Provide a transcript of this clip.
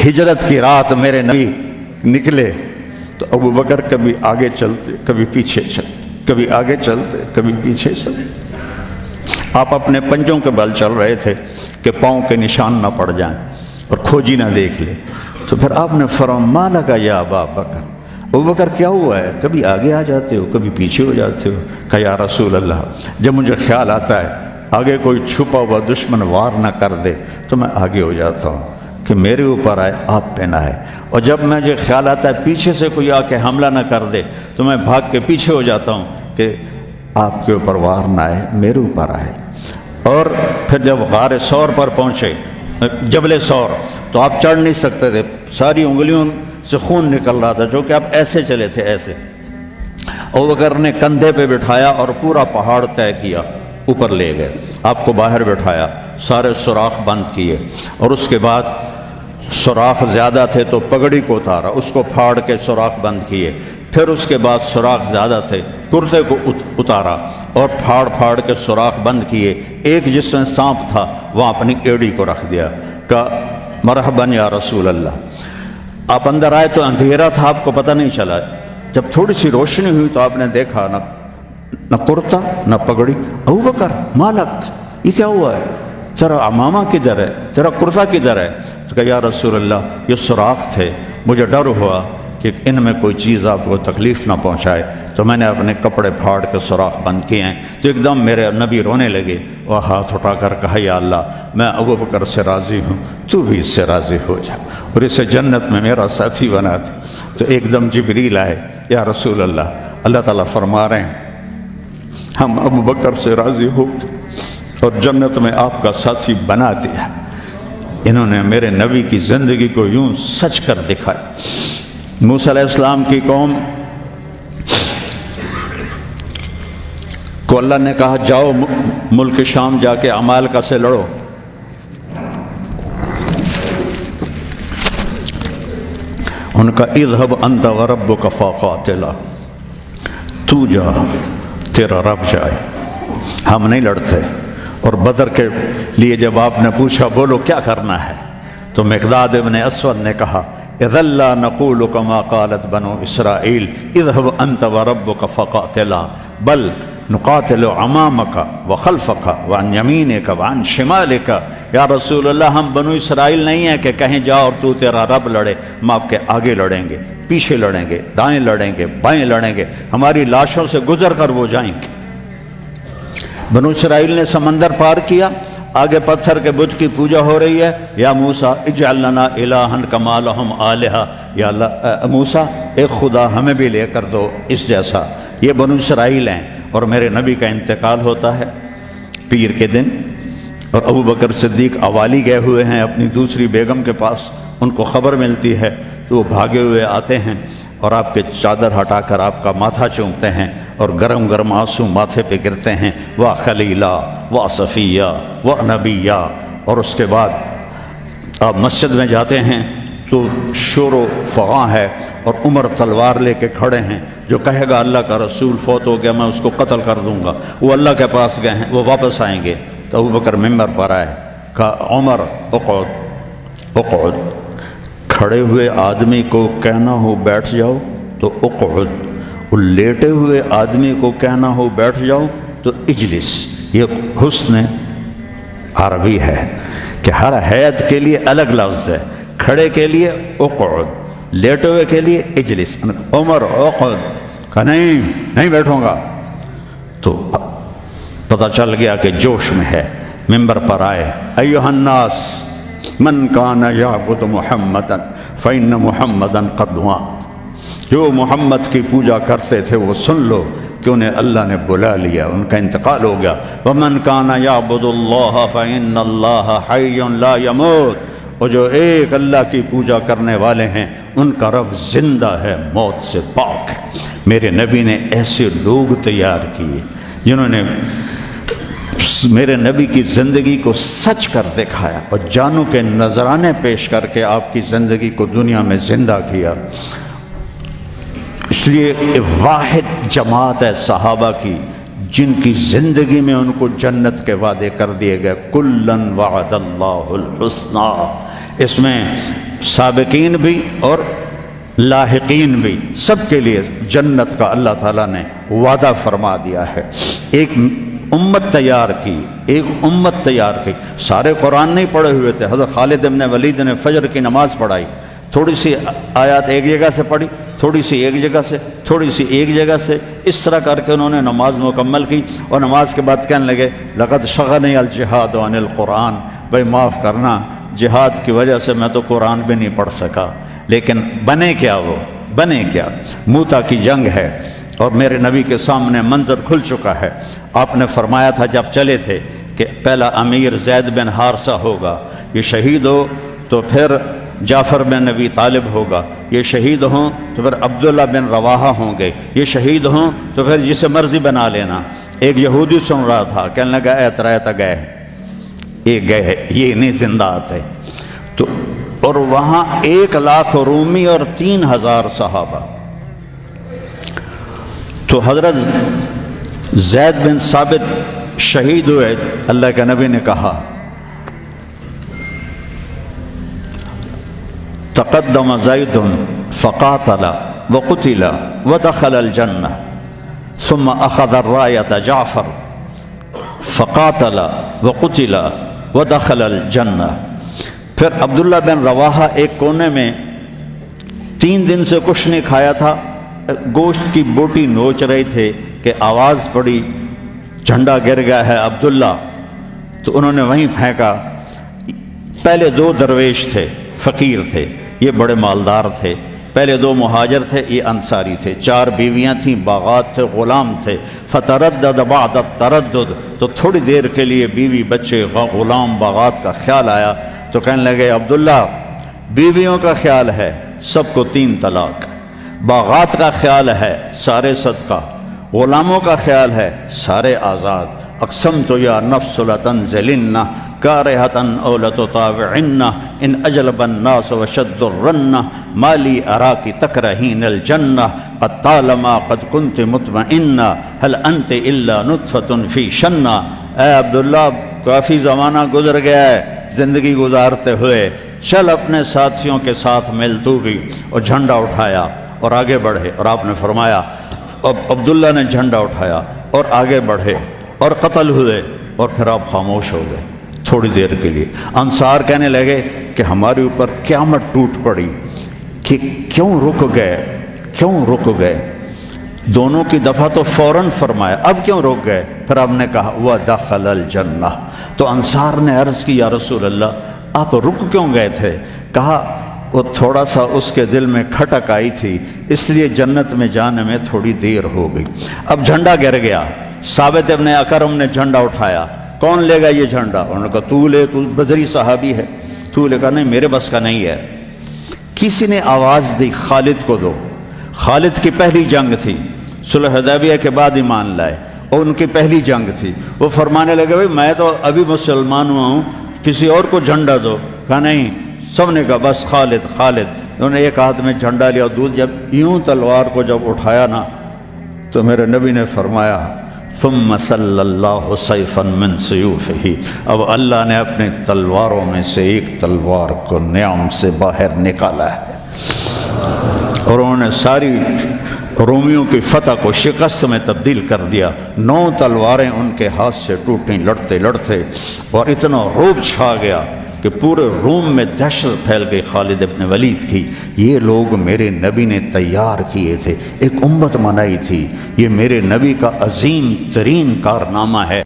ہجرت کی رات میرے نبی نکلے تو ابو بکر کبھی آگے چلتے کبھی پیچھے چلتے، کبھی آگے چلتے کبھی پیچھے چلتے۔ آپ اپنے پنجوں کے بل چل رہے تھے کہ پاؤں کے نشان نہ پڑ جائیں اور کھوجی نہ دیکھ لے، تو پھر آپ نے فرمایا ما لک یا ابا بکر، ابو بکر کیا ہوا ہے؟ کبھی آگے آ جاتے ہو کبھی پیچھے ہو جاتے ہو۔ کہا یا رسول اللہ، جب مجھے خیال آتا ہے آگے کوئی چھپا ہوا دشمن وار نہ کر دے تو میں آگے ہو جاتا ہوں کہ میرے اوپر آئے آپ پہ نہ آئے، اور جب مجھے خیال آتا ہے پیچھے سے کوئی آ کے حملہ نہ کر دے تو میں بھاگ کے پیچھے ہو جاتا ہوں کہ آپ کے اوپر وار نہ آئے میرے اوپر آئے۔ اور پھر جب غار ثور پر پہنچے، جبل ثور، تو آپ چڑھ نہیں سکتے تھے، ساری انگلیوں سے خون نکل رہا تھا، جو کہ آپ ایسے چلے تھے ایسے۔ ابوبکر نے کندھے پہ بٹھایا اور پورا پہاڑ طے کیا، اوپر لے گئے، آپ کو باہر بٹھایا، سارے سوراخ بند کیے، اور اس کے بعد سوراخ زیادہ تھے تو پگڑی کو اتارا، اس کو پھاڑ کے سوراخ بند کیے، پھر اس کے بعد سوراخ زیادہ تھے، کرتے کو اتارا اور پھاڑ کے سوراخ بند کیے۔ ایک جس میں سانپ تھا وہاں اپنی ایڑی کو رکھ دیا، کہا مرحباً یا رسول اللہ۔ آپ اندر آئے تو اندھیرا تھا، آپ کو پتہ نہیں چلا، جب تھوڑی سی روشنی ہوئی تو آپ نے دیکھا نہ کرتا نہ پگڑی۔ ابوبکر مالک، یہ کیا ہوا ہے؟ تیرا عمامہ کدھر ہے؟ تیرا کرتا کدھر ہے؟ تو کہا یا رسول اللہ یہ سوراخ تھے، مجھے ڈر ہوا کہ ان میں کوئی چیز آپ کو تکلیف نہ پہنچائے، تو میں نے اپنے کپڑے پھاڑ کے سوراخ بند کیے ہیں۔ تو ایک دم میرے نبی رونے لگے، وہ ہاتھ اٹھا کر کہا یا اللہ میں ابوبکر سے راضی ہوں، تو بھی اس سے راضی ہو جا اور اسے جنت میں میرا ساتھی بنا دے۔ تو ایک دم جبریل آئے، یا رسول اللہ، اللہ تعالیٰ فرما رہے ہیں ہم ابوبکر سے راضی ہو اور جنت میں آپ کا ساتھی بنا دیا۔ انہوں نے میرے نبی کی زندگی کو یوں سچ کر دکھایا۔ موسیٰ علیہ السلام کی قوم کو اللہ نے کہا جاؤ ملک شام جا کے عمالقہ سے لڑو، ان کا اذهب انت وربک فقاتلا، تو جا تیرا رب جائے، ہم نہیں لڑتے۔ اور بدر کے لیے جب آپ نے پوچھا بولو کیا کرنا ہے، تو مقداد ابن اسود نے کہا اذا لا نقول كما قالت بنو اسرائیل اذهب انت وربک فقاتلا بل نقاتل امامک وخلفک وعن یمینک وعن شمالک۔ یا رسول اللہ ہم بنو اسرائیل نہیں ہیں کہ کہیں جاؤ اور تو تیرا رب لڑے، ہم آپ کے آگے لڑیں گے، پیچھے لڑیں گے، دائیں لڑیں گے، بائیں لڑیں گے، ہماری لاشوں سے گزر کر وہ جائیں گے۔ بنو اسرائیل نے سمندر پار کیا، آگے پتھر کے بت کی پوجا ہو رہی ہے، یا موسیٰ اجعل لنا الہا کما لہم آلہہ، یا اللہ موسیٰ ایک خدا ہمیں بھی لے کر دو اس جیسا۔ یہ بنو اسرائیل ہیں، اور میرے نبی کا انتقال ہوتا ہے پیر کے دن، اور ابو بکر صدیق اوالی گئے ہوئے ہیں اپنی دوسری بیگم کے پاس، ان کو خبر ملتی ہے تو وہ بھاگے ہوئے آتے ہیں اور آپ کے چادر ہٹا کر آپ کا ماتھا چومتے ہیں اور گرم گرم آنسو ماتھے پہ گرتے ہیں، واہ خلیلہ واہ صفیہ واہ نبیہ۔ اور اس کے بعد آپ مسجد میں جاتے ہیں تو شور و فغاں ہے، اور عمر تلوار لے کے کھڑے ہیں، جو کہے گا اللہ کا رسول فوت ہو گیا میں اس کو قتل کر دوں گا، وہ اللہ کے پاس گئے ہیں، وہ واپس آئیں گے۔ تو ابوبکر ممبر پر آئے، کہا عمر اقعد اقعد، کھڑے ہوئے آدمی کو کہنا ہو بیٹھ جاؤ تو اقعد، اور لیٹے ہوئے آدمی کو کہنا ہو بیٹھ جاؤ تو اجلس۔ یہ حسن عربی ہے کہ ہر حیت کے لیے الگ لفظ ہے، کھڑے کے لیے اقعد، لیٹے ہوئے کے لیے اجلس۔ عمر اقعد، کہا نہیں بیٹھوں گا۔ تو پتہ چل گیا کہ جوش میں ہے، ممبر پر آئے، ایھا الناس من کان یعبد محمدا فإن محمدا قد مات، جو محمد کی پوجا کرتے تھے وہ سن لو کہ انہیں اللہ نے بلا لیا، ان کا انتقال ہو گیا۔ ومن کان یعبد اللہ فإن اللہ حی لا یموت، اور جو ایک اللہ کی پوجا کرنے والے ہیں ان کا رب زندہ ہے، موت سے پاک ہے۔ میرے نبی نے ایسے لوگ تیار کیے جنہوں نے میرے نبی کی زندگی کو سچ کر دکھایا اور جانوں کے نذرانے پیش کر کے آپ کی زندگی کو دنیا میں زندہ کیا۔ اس لیے واحد جماعت ہے صحابہ کی جن کی زندگی میں ان کو جنت کے وعدے کر دیے گئے، کلن وعد اللہ الحسنی۔ اس میں سابقین بھی اور لاحقین بھی، سب کے لیے جنت کا اللہ تعالیٰ نے وعدہ فرما دیا ہے۔ ایک امت تیار کی، ایک امت تیار کی۔ سارے قرآن نہیں پڑھے ہوئے تھے، حضرت خالد بن ولید نے فجر کی نماز پڑھائی، تھوڑی سی آیات ایک جگہ سے پڑھی، تھوڑی سی ایک جگہ سے، تھوڑی سی ایک جگہ سے، اس طرح کر کے انہوں نے نماز مکمل کی، اور نماز کے بعد کہنے لگے لقد شغلنی الجہاد عن القرآن، بھائی معاف کرنا، جہاد کی وجہ سے میں تو قرآن بھی نہیں پڑھ سکا۔ لیکن بنے کیا، وہ بنے کیا؟ موتا کی جنگ ہے اور میرے نبی کے سامنے منظر کھل چکا ہے۔ آپ نے فرمایا تھا جب چلے تھے کہ پہلا امیر زید بن حارثہ ہوگا، یہ شہید ہو تو پھر جعفر بن ابی طالب ہوگا، یہ شہید ہوں تو پھر عبداللہ بن رواحہ ہوں گے، یہ شہید ہوں تو پھر جسے مرضی بنا لینا۔ ایک یہودی سن رہا تھا، کہنے لگا اے ترائے گئے، یہ گئے، یہ نہیں زندہ آتے۔ تو اور وہاں 1,00,000 رومی اور 3,000 صحابہ۔ تو حضرت زید بن ثابت شہید ہوئے، اللہ کے نبی نے کہا تقدم زید فقاتل وقتل ودخل الجنہ ثم اخذ الرایۃ جعفر فقاتل وقتل ودخل الجنہ۔ پھر عبداللہ بن رواحہ ایک کونے میں 3 دن سے کچھ نہیں کھایا تھا، گوشت کی بوٹی نوچ رہے تھے کہ آواز پڑی جھنڈا گر گیا ہے عبداللہ، تو انہوں نے وہیں پھینکا۔ پہلے 2 درویش تھے، فقیر تھے، یہ بڑے مالدار تھے۔ پہلے 2 مہاجر تھے، یہ انصاری تھے۔ 4 بیویاں تھیں، باغات تھے، غلام تھے۔ فتردد بعد التردد، تو تھوڑی دیر کے لیے بیوی، بچے، غلام، باغات کا خیال آیا، تو کہنے لگے عبداللہ بیویوں کا خیال ہے سب کو 3 طلاق، باغات کا خیال ہے سارے صدقہ، غلاموں کا خیال ہے سارے آزاد۔ اقسمت یا نفس لتنزلن کارہۃ او لتطاوعن ان اجلب الناس وشد الرن ما لی اراک تکرہین الجنہ قد طالما قد کنت مطمئنہ هل انت الا نطفۃ فی شنہ۔ اے عبداللہ کافی زمانہ گزر گیا ہے زندگی گزارتے ہوئے، چل اپنے ساتھیوں کے ساتھ مل تو بھی۔ اور جھنڈا اٹھایا اور آگے بڑھے، اور آپ نے فرمایا اب عبداللہ نے جھنڈا اٹھایا اور آگے بڑھے اور قتل ہوئے، اور پھر آپ خاموش ہو گئے تھوڑی دیر کے لیے۔ انصار کہنے لگے کہ ہمارے اوپر قیامت ٹوٹ پڑی کہ کیوں رک گئے، کیوں رک گئے؟ دونوں کی دفعہ تو فوراً فرمایا، اب کیوں رک گئے؟ پھر آپ نے کہا وَدَخَلَ الْجَنَّةَ۔ تو انصار نے عرض کی یا رسول اللہ آپ رک کیوں گئے تھے؟ کہا وہ تھوڑا سا اس کے دل میں کھٹک آئی تھی، اس لیے جنت میں جانے میں تھوڑی دیر ہو گئی۔ اب جھنڈا گر گیا، ثابت ابن اکرم نے جھنڈا اٹھایا، کون لے گا یہ جھنڈا؟ انہوں نے کہا تو لے، تو بدری صحابی ہے، تو لے گا؟ نہیں میرے بس کا نہیں ہے۔ کسی نے آواز دی خالد کو دو۔ خالد کی پہلی جنگ تھی، صلح حدیبیہ کے بعد ایمان لائے، اور ان کی پہلی جنگ تھی۔ وہ فرمانے لگے بھائی میں تو ابھی مسلمان ہوا ہوں، کسی اور کو جھنڈا دو۔ کہا نہیں، سب نے کہا بس خالد خالد۔ انہوں نے ایک ہاتھ میں جھنڈا لیا، دودھ جب یوں تلوار کو جب اٹھایا نا، تو میرے نبی نے فرمایا ثم صلی اللہ سیفا من سیوفہ، اب اللہ نے اپنے تلواروں میں سے ایک تلوار کو نیام سے باہر نکالا ہے، اور انہوں نے ساری رومیوں کی فتح کو شکست میں تبدیل کر دیا۔ 9 تلواریں ان کے ہاتھ سے ٹوٹیں لڑتے لڑتے، اور اتنا رعب چھا گیا کہ پورے روم میں دہشت پھیل گئی خالد ابن ولید کی۔ یہ لوگ میرے نبی نے تیار کیے تھے، ایک امت بنائی تھی، یہ میرے نبی کا عظیم ترین کارنامہ ہے۔